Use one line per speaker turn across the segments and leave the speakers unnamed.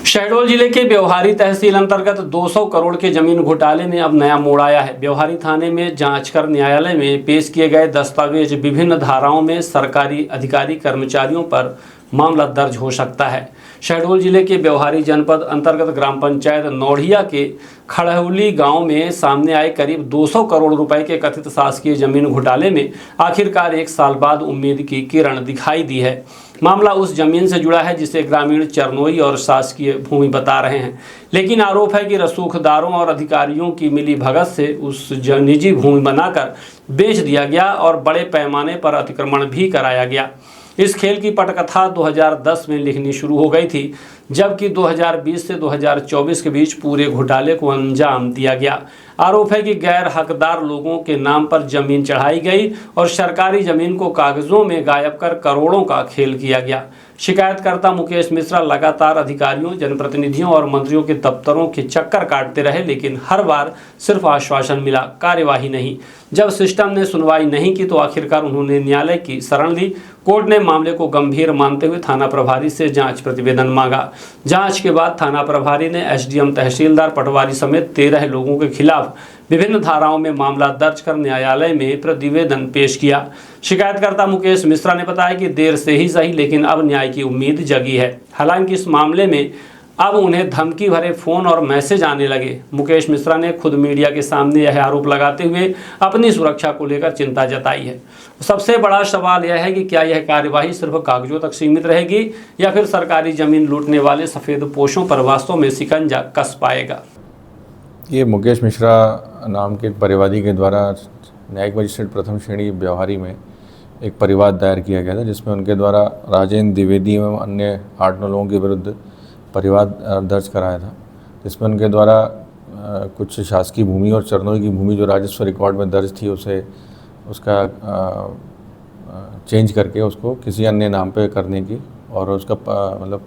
शहडोल जिले के व्यवहारी तहसील अंतर्गत 200 करोड़ के जमीन घोटाले में अब नया मोड़ आया है। व्यवहारी थाने में जांच कर न्यायालय में पेश किए गए दस्तावेज विभिन्न धाराओं में सरकारी अधिकारी कर्मचारियों पर मामला दर्ज हो सकता है। शहडोल जिले के व्यवहारी जनपद अंतर्गत ग्राम पंचायत नौढ़िया के खड़हौली गांव में सामने आए करीब 200 करोड़ रुपए के कथित शासकीय जमीन घोटाले में आखिरकार 1 साल बाद उम्मीद की किरण दिखाई दी है। मामला उस जमीन से जुड़ा है जिसे ग्रामीण चरनोई और शासकीय भूमि बता रहे हैं, लेकिन आरोप है कि रसूखदारों और अधिकारियों की मिली भगत से उस निजी भूमि बनाकर बेच दिया गया और बड़े पैमाने पर अतिक्रमण भी कराया गया। इस खेल की पटकथा 2010 में लिखनी शुरू हो गई थी, जबकि 2020 से 2024 के बीच पूरे घोटाले को अंजाम दिया गया। आरोप है कि गैर हकदार लोगों के नाम पर जमीन चढ़ाई गई और सरकारी जमीन को कागजों में गायब कर करोड़ों का खेल किया गया। शिकायतकर्ता मुकेश मिश्रा लगातार अधिकारियों, जनप्रतिनिधियों और मंत्रियों के दफ्तरों के चक्कर काटते रहे, लेकिन हर बार सिर्फ आश्वासन मिला, कार्यवाही नहीं। जब सिस्टम ने सुनवाई नहीं की तो आखिरकार उन्होंने न्यायालय की शरण ली। कोर्ट ने मामले को गंभीर मानते हुए थाना प्रभारी से जांच प्रतिवेदन मांगा। जांच के बाद थाना प्रभारी ने एसडीएम, तहसीलदार, पटवारी समेत 13 लोगों के खिलाफ विभिन्न धाराओं में मामला दर्ज कर न्यायालय में प्रतिवेदन पेश किया। शिकायतकर्ता मुकेश मिश्रा ने बताया कि देर से ही सही, लेकिन अब न्याय की उम्मीद जगी है। हालांकि इस मामले में अब उन्हें धमकी भरे फोन और मैसेज आने लगे। मुकेश मिश्रा ने खुद मीडिया के सामने यह आरोप लगाते हुए अपनी सुरक्षा को लेकर चिंता जताई है। सबसे बड़ा सवाल यह है कि क्या यह कार्यवाही सिर्फ कागजों तक सीमित रहेगी या फिर सरकारी जमीन लूटने वाले सफ़ेद पोशों पर वास्तव में शिकंजा कस पाएगा।
ये मुकेश मिश्रा नाम के परिवादी के द्वारा न्यायिक मजिस्ट्रेट प्रथम श्रेणी व्यवहारी में एक परिवाद दायर किया गया था, जिसमें उनके द्वारा राजेंद्र द्विवेदी एवं अन्य 8-9 लोगों के विरुद्ध परिवाद दर्ज कराया था, जिसमें उनके द्वारा कुछ शासकीय भूमि और चरनोई की भूमि जो राजस्व रिकॉर्ड में दर्ज थी उसका चेंज करके उसको किसी अन्य नाम पे करने की और उसका मतलब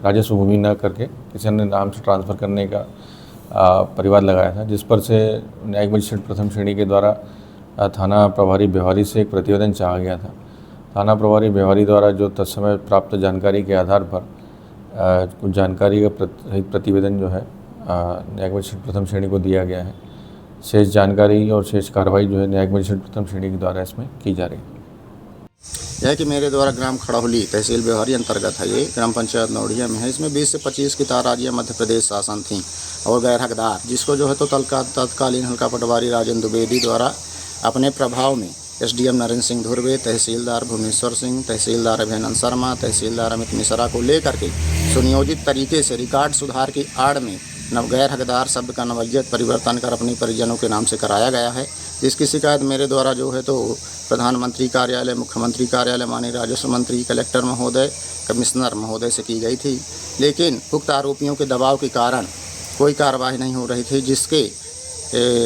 राजस्व भूमि न करके किसी अन्य नाम से ट्रांसफ़र करने का परिवाद लगाया था, जिस पर से न्यायिक मजिस्ट्रेट प्रथम श्रेणी के द्वारा थाना प्रभारी व्यवहारी से एक प्रतिवेदन चाहा गया था। थाना प्रभारी व्यवहारी द्वारा जो तत्समय प्राप्त जानकारी के आधार पर कुछ जानकारी का प्रतिवेदन जो है न्यायिक मजिस्ट्रेट प्रथम श्रेणी को दिया गया है। शेष जानकारी और शेष कार्रवाई जो है न्यायिक मजिस्ट्रेट प्रथम श्रेणी के द्वारा इसमें की जा रही है।
यह कि मेरे द्वारा ग्राम खड़हौली तहसील व्यवहारी अंतर्गत है, ये ग्राम पंचायत नौढ़िया में है। इसमें 20 से 25 की ताराजियाँ मध्य प्रदेश शासन थी और गैर हकदार, जिसको जो है तो तत्कालीन हल्का पटवारी राजेंद्र द्विवेदी द्वारा अपने प्रभाव में एसडीएम नरेंद्र सिंह धुर्वे, तहसीलदार भुवनेश्वर सिंह, तहसीलदार अभिनंदन शर्मा, तहसीलदार अमित मिश्रा को लेकर के सुनियोजित तरीके से रिकॉर्ड सुधार की आड़ में गैर हकदार शब्द का नवैयत परिवर्तन कर अपने परिजनों के नाम से कराया गया है। जिसकी शिकायत मेरे द्वारा जो है तो प्रधानमंत्री कार्यालय, मुख्यमंत्री कार्यालय, माननीय राजस्व मंत्री, कलेक्टर महोदय, कमिश्नर महोदय से की गई थी, लेकिन उक्त आरोपियों के दबाव के कारण कोई कार्रवाई नहीं हो रही थी। जिसके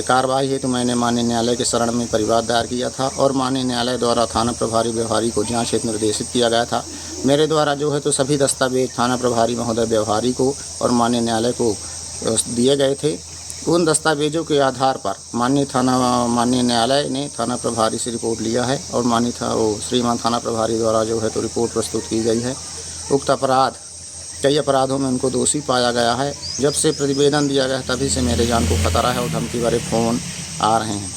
कार्रवाई हेतु मैंने माननीय न्यायालय के शरण में परिवाद दायर किया था और माननीय न्यायालय द्वारा थाना प्रभारी व्यवहारी को जांच हेतु निर्देशित किया गया था। मेरे द्वारा जो है तो सभी दस्तावेज थाना प्रभारी महोदय व्यवहारी को और माननीय न्यायालय को दिए गए थे। उन दस्तावेजों के आधार पर माननीय न्यायालय ने थाना प्रभारी से रिपोर्ट लिया है और श्रीमान थाना प्रभारी द्वारा जो है तो रिपोर्ट प्रस्तुत की गई है। उक्त कई अपराधों में उनको दोषी पाया गया है। जब से प्रतिवेदन दिया गया तभी से मेरे जान को खतरा है और धमकी भरे फ़ोन आ रहे हैं।